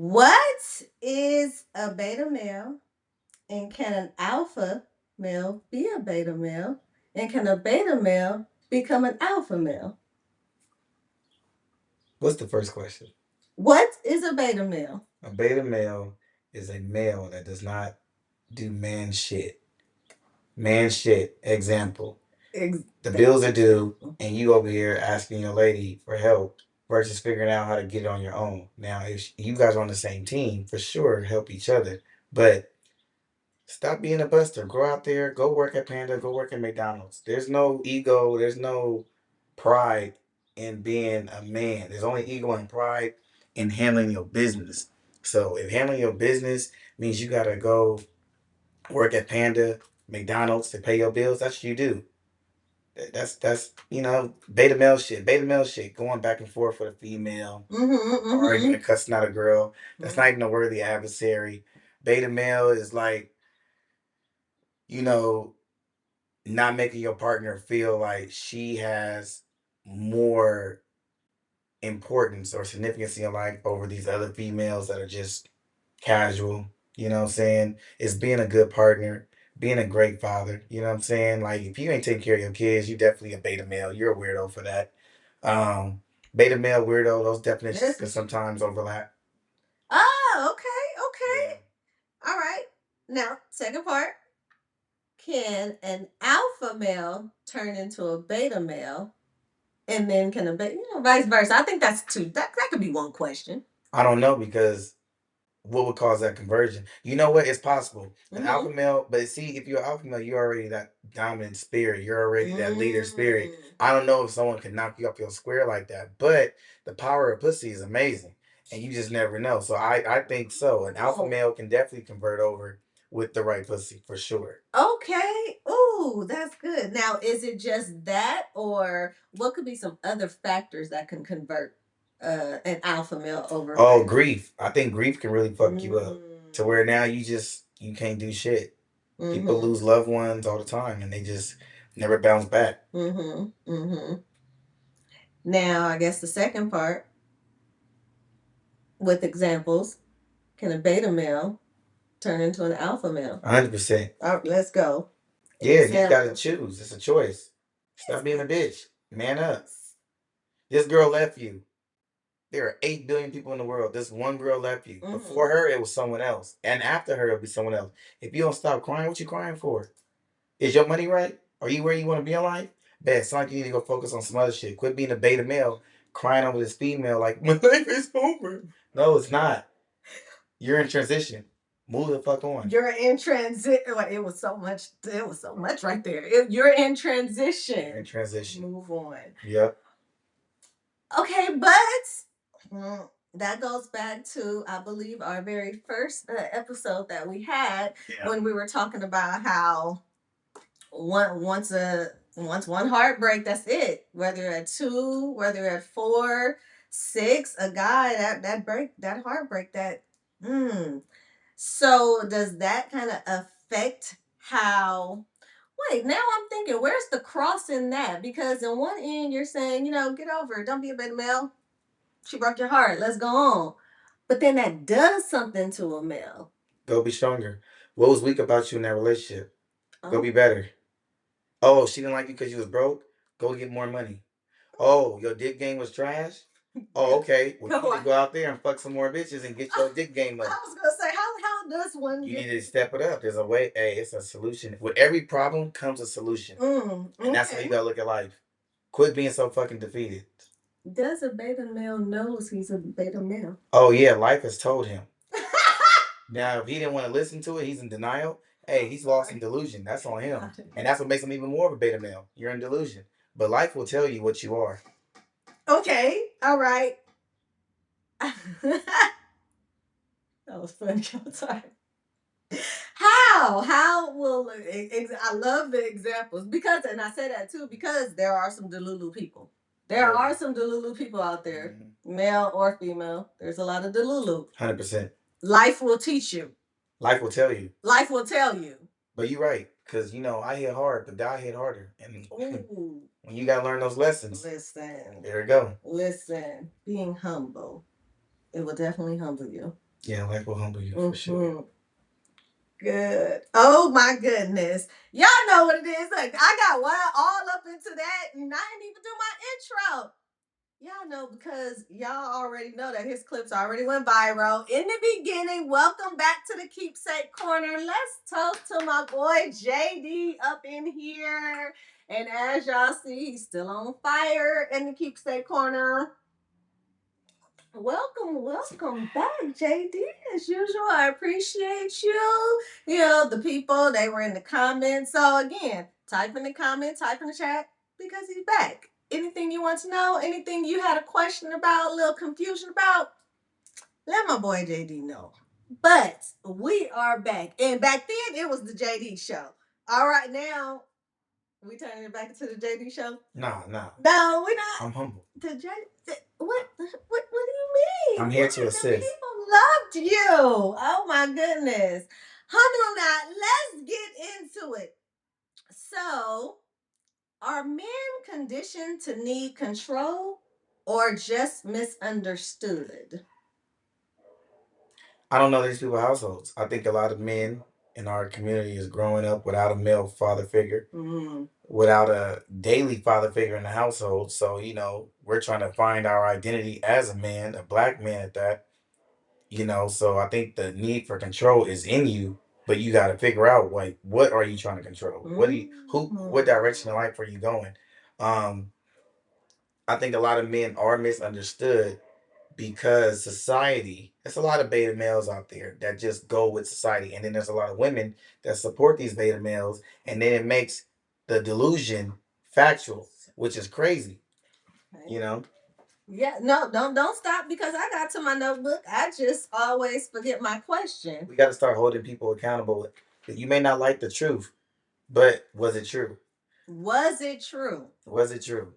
What is a beta male? And can an alpha male be a beta male? And can a beta male become an alpha male? What's the first question? What is a beta male? A beta male is a male that does not do man shit. Man shit. Example. The bills are due, and you over here asking your lady for help versus figuring out how to get it on your own. Now, if you guys are on the same team, for sure, help each other. But stop being a buster. Go out there, go work at Panda, go work at McDonald's. There's no ego, there's no pride in being a man. There's only ego and pride in handling your business. So if handling your business means you gotta go work at Panda, McDonald's to pay your bills, that's what you do. That's beta male shit. Beta male shit. Going back and forth with a female, arguing and cussing out a girl. That's not even a worthy adversary. Beta male is like, you know, not making your partner feel like she has more importance or significance in your life over these other females that are just casual. You know what I'm saying? It's being a good partner, being a great father. You know what I'm saying? Like if you ain't taking care of your kids, you definitely a beta male. You're a weirdo for that. Um, Beta male weirdo. Those definitions can sometimes overlap. Oh, okay, okay. Yeah. All right. Now, second part. Can an alpha male turn into a beta male? And then can a beta, vice versa? I think that's two. That could be one question. I don't know because what would cause that conversion? You know what? It's possible. An alpha male, but see, if you're an alpha male, you're already that dominant spirit. You're already that leader spirit. I don't know if someone can knock you off your square like that, but the power of pussy is amazing, and you just never know. So I think so. An alpha male can definitely convert over with the right pussy for sure. Okay. Ooh, that's good. Now, is it just that, or what could be some other factors that can convert an alpha male over? Oh, grief. I think grief can really fuck you up to where now you can't do shit. People lose loved ones all the time, and they just never bounce back. Now, I guess the second part with examples, can a beta male turn into an alpha male? 100%. All right, let's go. Yeah, you just gotta choose. It's a choice. Stop being a bitch. Man up. This girl left you. There are 8 billion people in the world. This one girl left you. Before her, it was someone else. And after her, it'll be someone else. If you don't stop crying, what you crying for? Is your money right? Are you where you want to be in life? Bet. It's like you need to go focus on some other shit. Quit being a beta male, crying over this female like, my life is over. No, it's not. You're in transition. Move the fuck on. You're in transit. It was so much. It was so much right there. You're in transition. You're in transition. Move on. Yep. Okay, but that goes back to, I believe, our very first episode that we had when we were talking about how once one heartbreak, that's it. Whether at 2, whether at 4, 6, a guy that heartbreak that. So does that kind of affect how? Wait, now I'm thinking, where's the cross in that? Because in one end you're saying, get over it, don't be a beta male. She broke your heart. Let's go on. But then that does something to a male. Go be stronger. What was weak about you in that relationship? Go be better. Oh, she didn't like you because you was broke? Go get more money. Oh, your dick game was trash? Oh, okay. Well, you need to go out there and fuck some more bitches and get your dick game up. I was gonna say, how does one? You need to step it up. There's a way. Hey, it's a solution. With every problem comes a solution, and that's how you gotta look at life. Quit being so fucking defeated. Does a beta male knows he's a beta male? Oh yeah, life has told him. Now, if he didn't want to listen to it, he's in denial. Hey, he's lost in delusion. That's on him, and that's what makes him even more of a beta male. You're in delusion, but life will tell you what you are. Okay, all right. That was funny. I'm sorry. How? How will I love the examples because, and I say that too because there are some Delulu people. There are some Delulu people out there, male or female. There's a lot of Delulu. 100%. Life will teach you. Life will tell you. Life will tell you. But you're right, because I hit hard, but I hit harder, and when you gotta learn those lessons, listen, there we go. Listen, being humble, it will definitely humble you. Yeah, life will humble you for sure. Good. Oh my goodness. Y'all know what it is. Like I got wild all up into that and I didn't even do my intro. Y'all know because y'all already know that his clips already went viral. In the beginning, welcome back to the Keepsake Corner. Let's talk to my boy JD up in here. And as y'all see, he's still on fire in the Keepsake Corner. Welcome back, JD. As usual, I appreciate you. You know, the people, they were in the comments. So, again, type in the comment, type in the chat because he's back. Anything you want to know, anything you had a question about, a little confusion about, let my boy JD know. But we are back. And back then, it was the JD show. All right, now we turning it back to the JD show? Nah, nah. No, we're not. I'm humble. The J. What do you mean? I'm here What? to The assist. people loved you. Oh my goodness. Humble or not, let's get into it. So, are men conditioned to need control or just misunderstood? I don't know these people's households. I think a lot of men in our community is growing up without a male father figure, without a daily father figure in the household. So, we're trying to find our identity as a man, a black man at that. So I think the need for control is in you, but you got to figure out like what are you trying to control? What direction in life are you going? Um, I think a lot of men are misunderstood because society, there's a lot of beta males out there that just go with society. And then there's a lot of women that support these beta males. And then it makes the delusion factual, which is crazy, you know? Yeah, no, don't stop because I got to my notebook. I just always forget my question. We got to start holding people accountable. You may not like the truth, but was it true? Was it true? Was it true?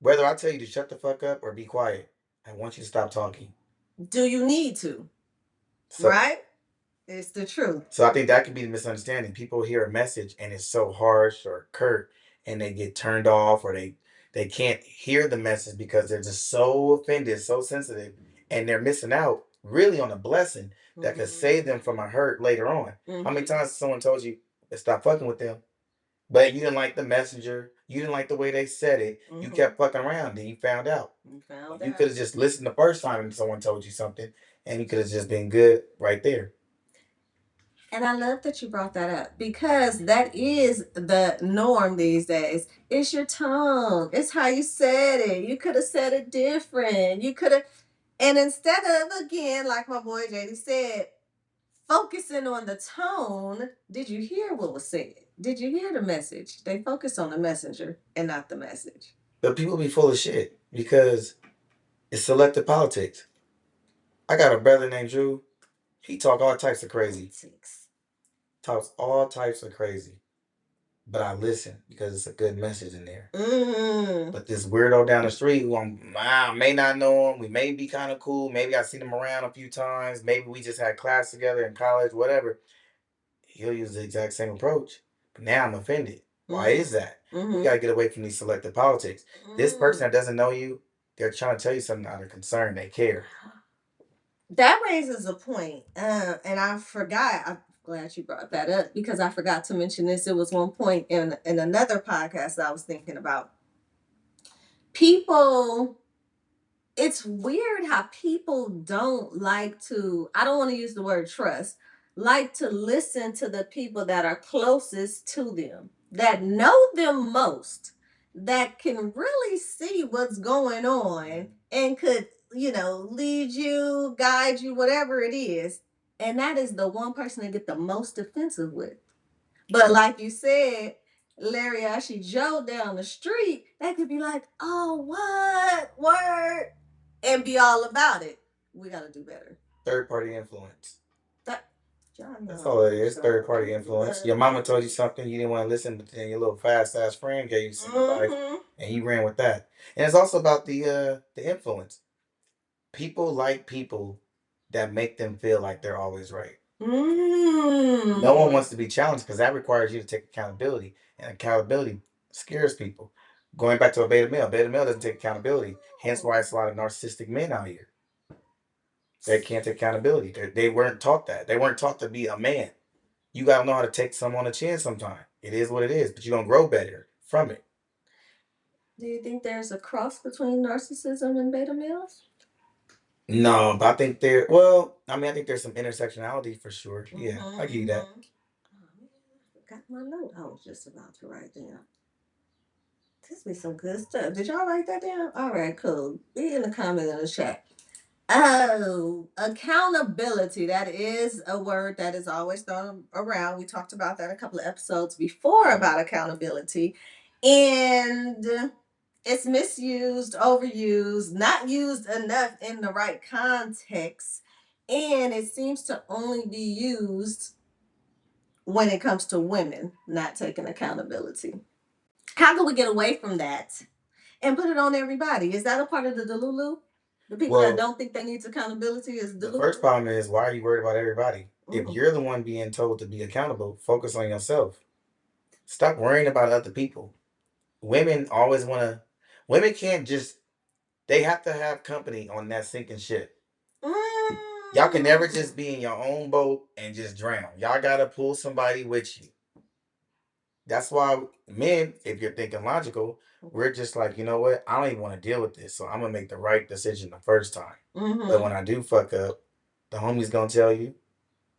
Whether I tell you to shut the fuck up or be quiet, I want you to stop talking. Do you need to? So, right? It's the truth. So I think that could be the misunderstanding. People hear a message and it's so harsh or curt and they get turned off or they can't hear the message because they're just so offended, so sensitive, and they're missing out really on a blessing that could save them from a hurt later on. How many times someone told you stop fucking with them? But you didn't like the messenger. You didn't like the way they said it. You kept fucking around. Then you found out. You could have just listened the first time someone told you something, and you could have just been good right there. And I love that you brought that up because that is the norm these days. It's your tone. It's how you said it. You could have said it different. You could have, and instead of again, like my boy JD said, focusing on the tone, did you hear what was said? Did you hear the message? They focus on the messenger and not the message. But people be full of shit because it's selective politics. I got a brother named Drew. He talk all types of crazy. Talks all types of crazy. But I listen because it's a good message in there. But this weirdo down the street who I may not know him, we may be kind of cool, maybe I've seen him around a few times, maybe we just had class together in college, whatever. He'll use the exact same approach. But now I'm offended. Why is that? We got to get away from these selective politics. This person that doesn't know you, they're trying to tell you something out of concern. They care. That raises a point. And I forgot. I'm glad you brought that up because I forgot to mention this. It was one point in another podcast that I was thinking about. People, it's weird how people don't like to, I don't want to use the word trust, like to listen to the people that are closest to them, that know them most, that can really see what's going on and could, lead you, guide you, whatever it is. And that is the one person they get the most offensive with. But like you said, Larry Ashley Joe down the street, they could be like, oh, what? Word? And be all about it. We got to do better. Third party influence. That, That's all it is. Third party influence. Your mama told you something you didn't want to listen, but then your little fast ass friend gave you some advice, and you ran with that. And it's also about the influence. People like people that make them feel like they're always right. No one wants to be challenged because that requires you to take accountability, and accountability scares people. Going back to a beta male doesn't take accountability. Hence why it's a lot of narcissistic men out here. They can't take accountability. They weren't taught that. They weren't taught to be a man. You gotta know how to take some on a chin sometime. It is what it is, but you're gonna grow better from it. Do you think there's a cross between narcissism and beta males? No, but I think there. Well, I mean, I think there's some intersectionality for sure. Yeah, I give you that. Oh, man, I forgot my note I was just about to write down. This be some good stuff. Did y'all write that down? All right, cool. Be in the comment in the chat. Oh, accountability. That is a word that is always thrown around. We talked about that a couple of episodes before about accountability. And it's misused, overused, not used enough in the right context. And it seems to only be used when it comes to women not taking accountability. How can we get away from that and put it on everybody? Is that a part of the Delulu? The people that don't think they need accountability is Delulu? The first problem is, why are you worried about everybody? If you're the one being told to be accountable, focus on yourself. Stop worrying about other people. Women always want to. Women can't just. They have to have company on that sinking ship. Y'all can never just be in your own boat and just drown. Y'all gotta pull somebody with you. That's why men, if you're thinking logical, we're just like, you know what? I don't even want to deal with this, so I'm gonna make the right decision the first time. But when I do fuck up, the homie's gonna tell you.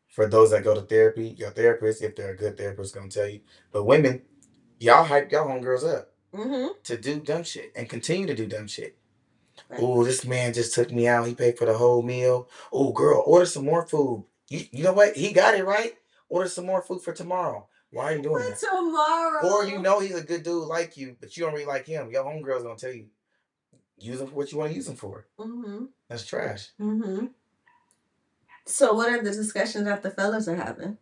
For those that go to therapy, your therapist, if they're a good therapist, gonna tell you. But women, y'all hype y'all homegirls up to do dumb shit and continue to do dumb shit. Oh, this man just took me out. He paid for the whole meal. Oh, girl, order some more food. You know what? He got it right. Order some more food for tomorrow. Why are you doing that? Tomorrow. Or you know he's a good dude like you, but you don't really like him. Your homegirl's gonna tell you, use him for what you want to use him for. That's trash. So, what are the discussions that the fellas are having?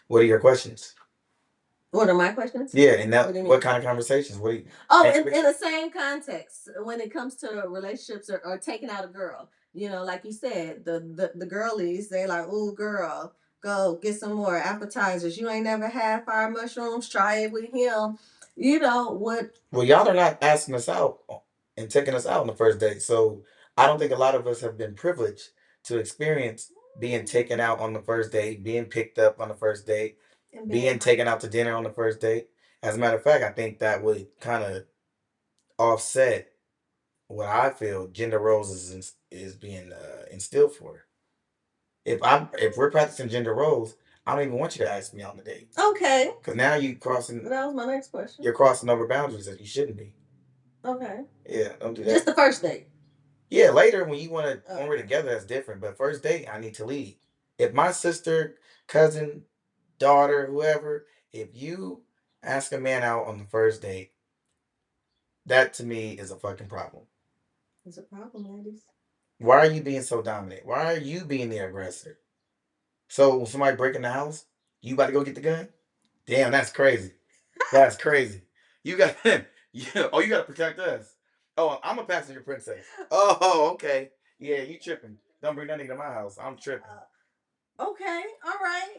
What are your questions? What are my questions? Yeah, and that what kind of conversations? What do you? Oh, in the same context, when it comes to relationships or taking out a girl, like you said, the girlies, they like, oh, girl, go get some more appetizers. You ain't never had fire mushrooms. Try it with him. You know what? Well, y'all are not asking us out and taking us out on the first date, so I don't think a lot of us have been privileged to experience being taken out on the first date, being picked up on the first date, being taken out to dinner on the first date. As a matter of fact, I think that would kind of offset what I feel gender roles is being instilled for. If we're practicing gender roles, I don't even want you to ask me on the date. Okay. Because now you crossing. That was my next question. You're crossing over boundaries that you shouldn't be. Okay. Yeah, don't do that. Just the first date. Yeah, later when you want to when we're together, that's different. But first date, I need to lead. If my sister, cousin, daughter, whoever, if you ask a man out on the first date, that to me is a fucking problem. It's a problem, ladies. Why are you being so dominant? Why are you being the aggressor? So when somebody break in the house, you about to go get the gun? Damn, that's crazy. That's crazy. You got yeah. Oh, you got to protect us. Oh, I'm a passenger princess. Oh, okay. Yeah, you tripping. Don't bring nothing to my house. I'm tripping. Okay, all right.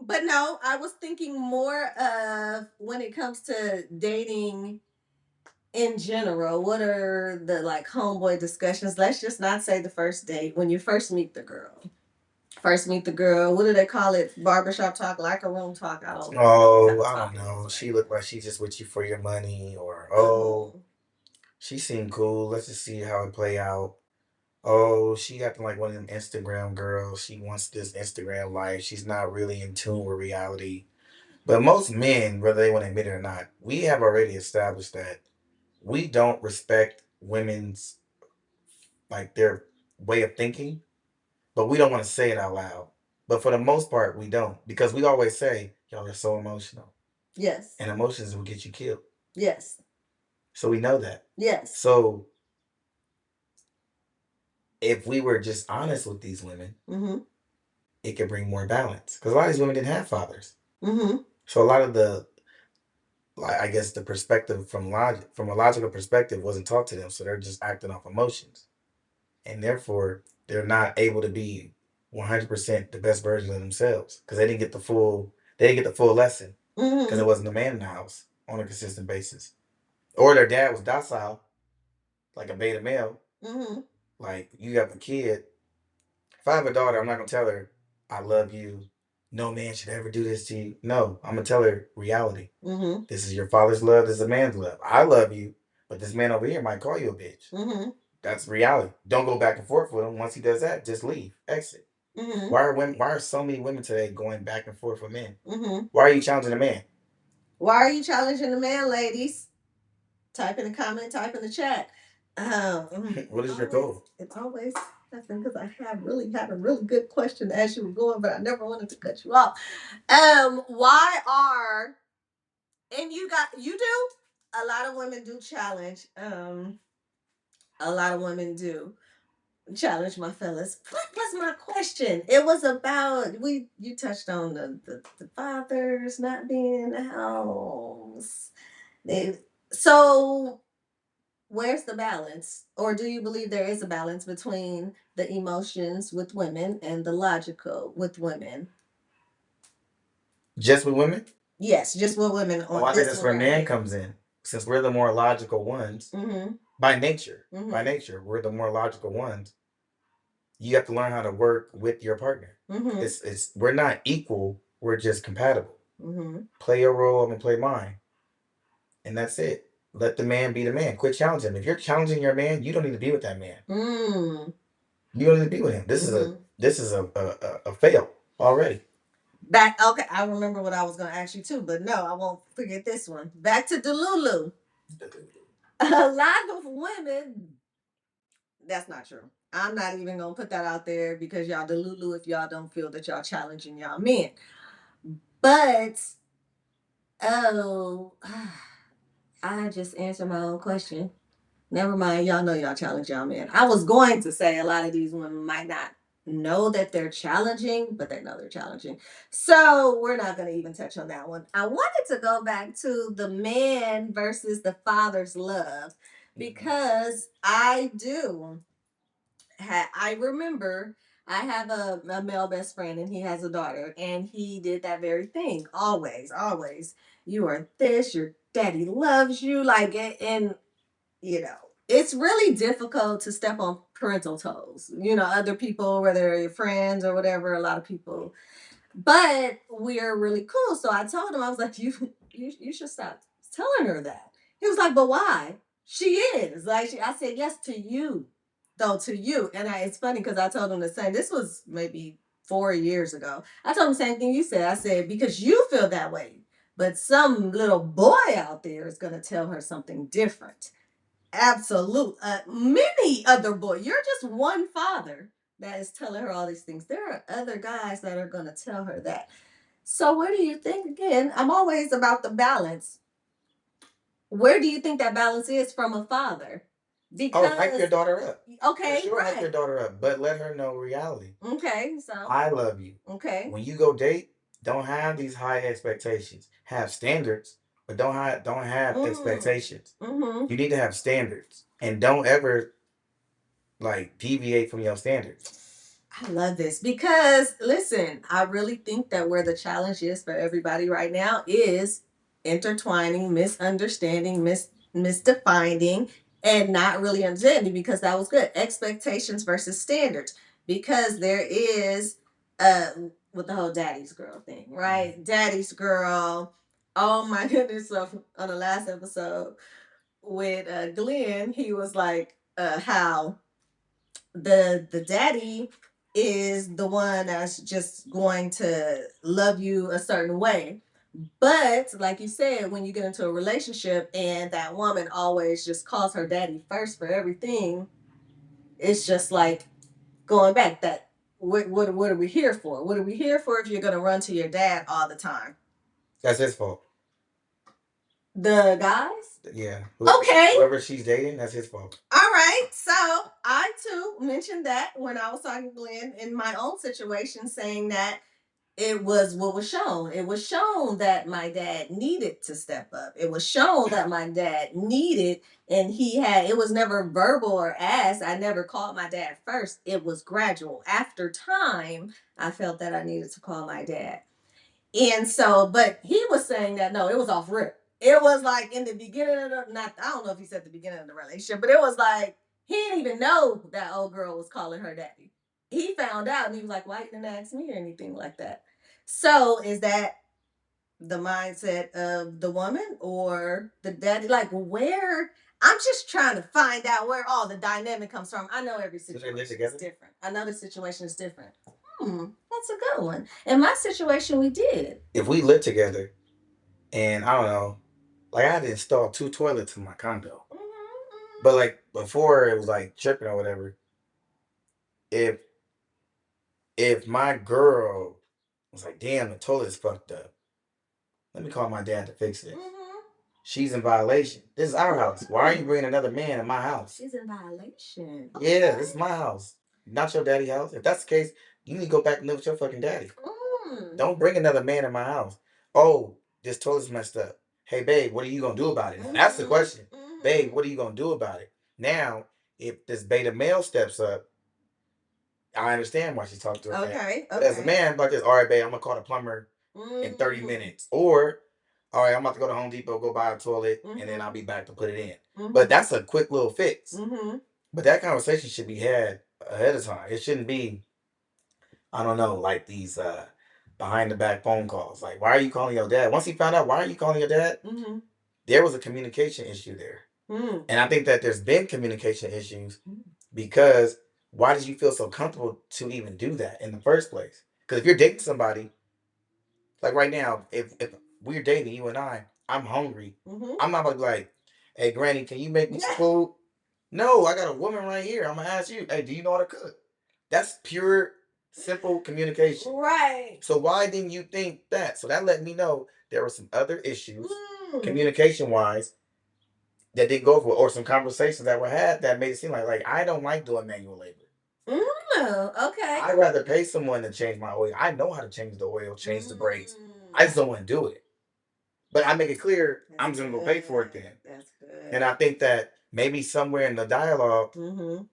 But no, I was thinking more of when it comes to dating in general. What are the like homeboy discussions? Let's just not say the first date. When you first meet the girl. First meet the girl. What do they call it? Barbershop talk, locker room talk. I don't know. Oh, I don't know. She looked like she's just with you for your money, or she seemed cool. Let's just see how it play out. Oh, she acting like one of them Instagram girls. She wants this Instagram life. She's not really in tune with reality. But most men, whether they want to admit it or not, we have already established that we don't respect women's like their way of thinking, but we don't want to say it out loud. But for the most part, we don't because we always say, "Y'all are so emotional." Yes. And emotions will get you killed. Yes. So we know that. Yes. So if we were just honest with these women, it could bring more balance because a lot of these women didn't have fathers. So a lot of the, like, I guess the perspective from a logical perspective wasn't taught to them, so they're just acting off emotions, and therefore they're not able to be 100% the best version of themselves because they didn't get the full lesson because it wasn't a man in the house on a consistent basis, or their dad was docile, like a beta male, Like you have a kid. If I have a daughter, I'm not gonna tell her I love you. No man should ever do this to you. No, I'm gonna tell her reality. Mm-hmm. This is your father's love. This is a man's love. I love you, but this man over here might call you a bitch. Mm-hmm. That's reality. Don't go back and forth with him. Once he does that, just leave, exit. Mm-hmm. Why are so many women today going back and forth with men? Mm-hmm. Why are you challenging a man? Why are you challenging a man, ladies? Type in the comment, type in the chat. What is your goal? It's always nothing because I had a really good question as you were going, but I never wanted to cut you off. Why are and you do? A lot of women do challenge. A lot of women do challenge my fellas. What was my question? It was about you touched on the fathers not being in the house. They so where's the balance? Or do you believe there is a balance between the emotions with women and the logical with women? Just with women? Yes, just with women on I think this that's one where right man here. comes in. Since we're the more logical ones, by nature, by nature, we're the more logical ones. You have to learn how to work with your partner. It's we're not equal. We're just compatible. Play your role, I'm gonna play mine, and that's it. Let the man be the man. Quit challenging him. If you're challenging your man, you don't need to be with that man. You don't need to be with him. This is a fail already. Back okay, I remember what I was gonna ask you too, but no, I won't forget this one. Back to Delulu. A lot of women. That's not true. I'm not even gonna put that out there because y'all Delulu if y'all don't feel that y'all challenging y'all men. But oh, I just answered my own question. Never mind, y'all know y'all challenge y'all men. I was going to say a lot of these women might not know that they're challenging, but they know they're challenging. So we're not going to even touch on that one. I wanted to go back to the man versus the father's love because I remember I have a male best friend and he has a daughter and he did that very thing. Always, always. You are this, your daddy loves you. Like, and you know, it's really difficult to step on parental toes. You know, other people, whether your friends or whatever, a lot of people. But we're really cool. So I told him, I was like, you should stop telling her that. He was like, but why? She is. I said, yes, to you. Though to you. And it's funny because I told him the same. This was maybe 4 years ago. I told him the same thing you said. I said, because you feel that way. But some little boy out there is going to tell her something different. Absolute. Many other boys. You're just one father that is telling her all these things. There are other guys that are going to tell her that. So, where do you think, again, I'm always about the balance. Where do you think that balance is from a father? Because hype your daughter up. Okay, for sure, hype your daughter up, but let her know reality. Okay, so I love you. Okay. When you go date, don't have these high expectations. Have standards, but don't have expectations. Mm-hmm. You need to have standards, and don't ever like deviate from your standards. I love this because listen, I really think that where the challenge is for everybody right now is intertwining, misunderstanding, misdefining, and not really understanding because that was good. Expectations versus standards. Because there is uh with the whole daddy's girl thing, right? Daddy's girl. Oh my goodness. So on the last episode with Glenn, he was like how the daddy is the one that's just going to love you a certain way. But like you said, when you get into a relationship and that woman always just calls her daddy first for everything, it's just like going back that what are we here for? What are we here for if you're going to run to your dad all the time? That's his fault. The guys? Yeah. Okay. Whoever she's dating, that's his fault. All right. So I too mentioned that when I was talking to Glenn in my own situation, saying that it was what was shown. It was shown that my dad needed to step up. It was shown that my dad needed, and it was never verbal or asked. I never called my dad first. It was gradual. After time, I felt that I needed to call my dad. And so, but he was saying that no, it was off rip. It was like in the beginning of not I don't know if he said the beginning of the relationship, but it was like He didn't even know that old girl was calling her daddy. He found out and he was like, why you didn't ask me or anything like that? So is that the mindset of the woman or the daddy? Like where I'm just trying to find out where all the dynamic comes from. I know every situation is different. I know the situation is different. That's a good one. In my situation, we did. If we lived together and I don't know, like I had to install 2 toilets in my condo. But like before it was like tripping or whatever. If if my girl was like, damn, the toilet's fucked up. Let me call my dad to fix it. She's in violation. This is our house. Why are you bringing another man in my house? She's in violation. Yeah, this is my house. Not your daddy's house. If that's the case, you need to go back and live with your fucking daddy. Don't bring another man in my house. Oh, this toilet's messed up. Hey, babe, what are you going to do about it? Now, that's the question. Babe, what are you going to do about it? Now, if this beta male steps up, I understand why she's talking to her dad. Okay. But as a man, like this, all right, babe, I'm going to call the plumber in 30 minutes. Or, all right, I'm about to go to Home Depot, go buy a toilet, and then I'll be back to put it in. But that's a quick little fix. But that conversation should be had ahead of time. It shouldn't be, I don't know, like these behind the back phone calls. Like, why are you calling your dad? Once he found out, why are you calling your dad? There was a communication issue there. And I think that there's been communication issues because why did you feel so comfortable to even do that in the first place? Because if you're dating somebody, like right now, if we're dating, you and I'm hungry. I'm not gonna be like, hey, Granny, can you make me some food? No, I got a woman right here. I'm gonna ask you, hey, do you know how to cook? That's pure, simple communication. Right. So why didn't you think that? So that let me know there were some other issues, communication wise, that didn't go for, or some conversations that were had that made it seem like I don't like doing manual labor. Okay. I'd rather pay someone to change my oil. I know how to change the oil, change the brakes. I just don't want to do it. But I make it clear I'm just gonna go pay for it then. That's good. And I think that maybe somewhere in the dialogue,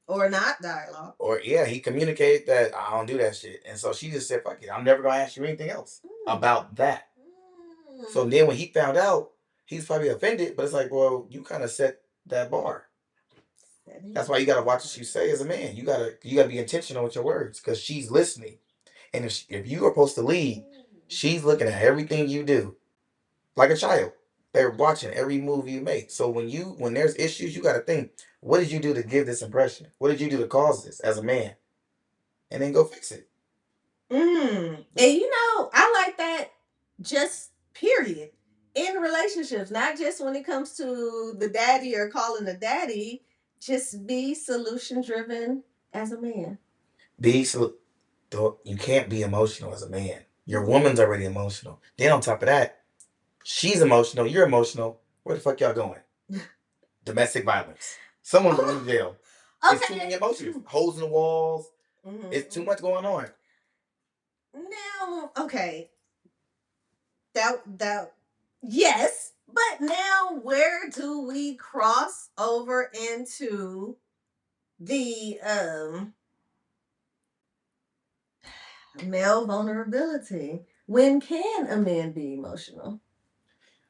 or not dialogue, or yeah, he communicated that I don't do that shit, and so she just said, "Fuck it, I'm never gonna ask you anything else about that." So then when he found out, he's probably offended, but it's like, well, you kind of set that bar. That's why you gotta watch what you say as a man. You gotta be intentional with your words because she's listening, and if you are supposed to lead, she's looking at everything you do like a child. They're watching every move you make. So when there's issues, you got to think, what did you do to give this impression? What did you do to cause this as a man? And then go fix it. And I like that. Just period in relationships, not just when it comes to the daddy or calling the daddy. Just be solution driven as a man. You can't be emotional as a man. Your woman's already emotional. Then on top of that, she's emotional. You're emotional. Where the fuck y'all going? Domestic violence. Someone's going to jail. Okay. It's too many emotions. Holes in the walls. It's too much going on. Now, okay. That yes, but now where do we cross over into the male vulnerability? When can a man be emotional?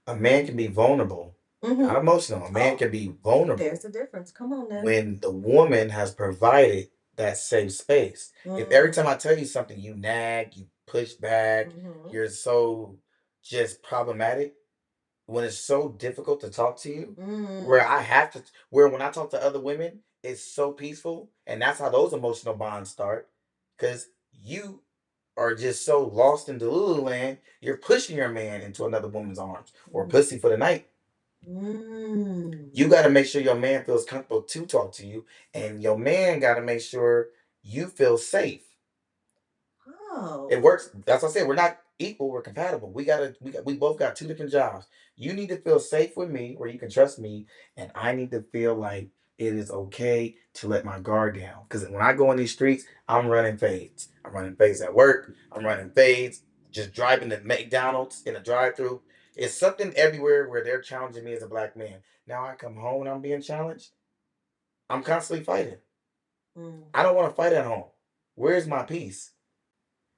A man can be vulnerable. Not emotional. A man can be vulnerable. There's a difference. Come on now. When the woman has provided that safe space. If every time I tell you something, you nag, you push back, you're so just problematic, when it's so difficult to talk to you, where when I talk to other women, it's so peaceful. And that's how those emotional bonds start. Because you are just so lost in Delulu land, you're pushing your man into another woman's arms or pussy for the night. You got to make sure your man feels comfortable to talk to you, and your man got to make sure you feel safe. Oh, it works. That's what I said. We're not equal. We're compatible. We both got two different jobs. You need to feel safe with me, where you can trust me, and I need to feel like it is okay to let my guard down. Because when I go in these streets, I'm running fades. I'm running fades at work. I'm running fades. Just driving to McDonald's in a drive-through. It's something everywhere where they're challenging me as a black man. Now I come home and I'm being challenged. I'm constantly fighting. I don't want to fight at home. Where's my peace?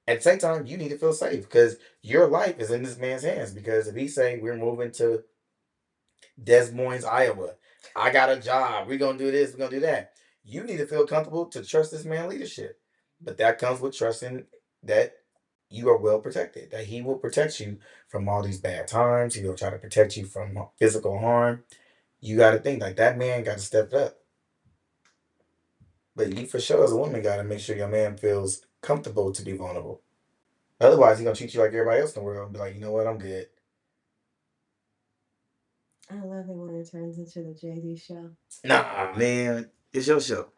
At the same time, you need to feel safe because your life is in this man's hands. Because if he say we're moving to Des Moines, Iowa, I got a job, we're gonna do this, we're gonna do that. You need to feel comfortable to trust this man leadership. But that comes with trusting that you are well protected, that he will protect you from all these bad times. He will try to protect you from physical harm. You got to think like that man got to step up. But you, for sure, as a woman, got to make sure your man feels comfortable to be vulnerable. Otherwise, he's going to treat you like everybody else in the world and be like, you know what, I'm good. I love it when it turns into the JD show. Nah, man, it's your show.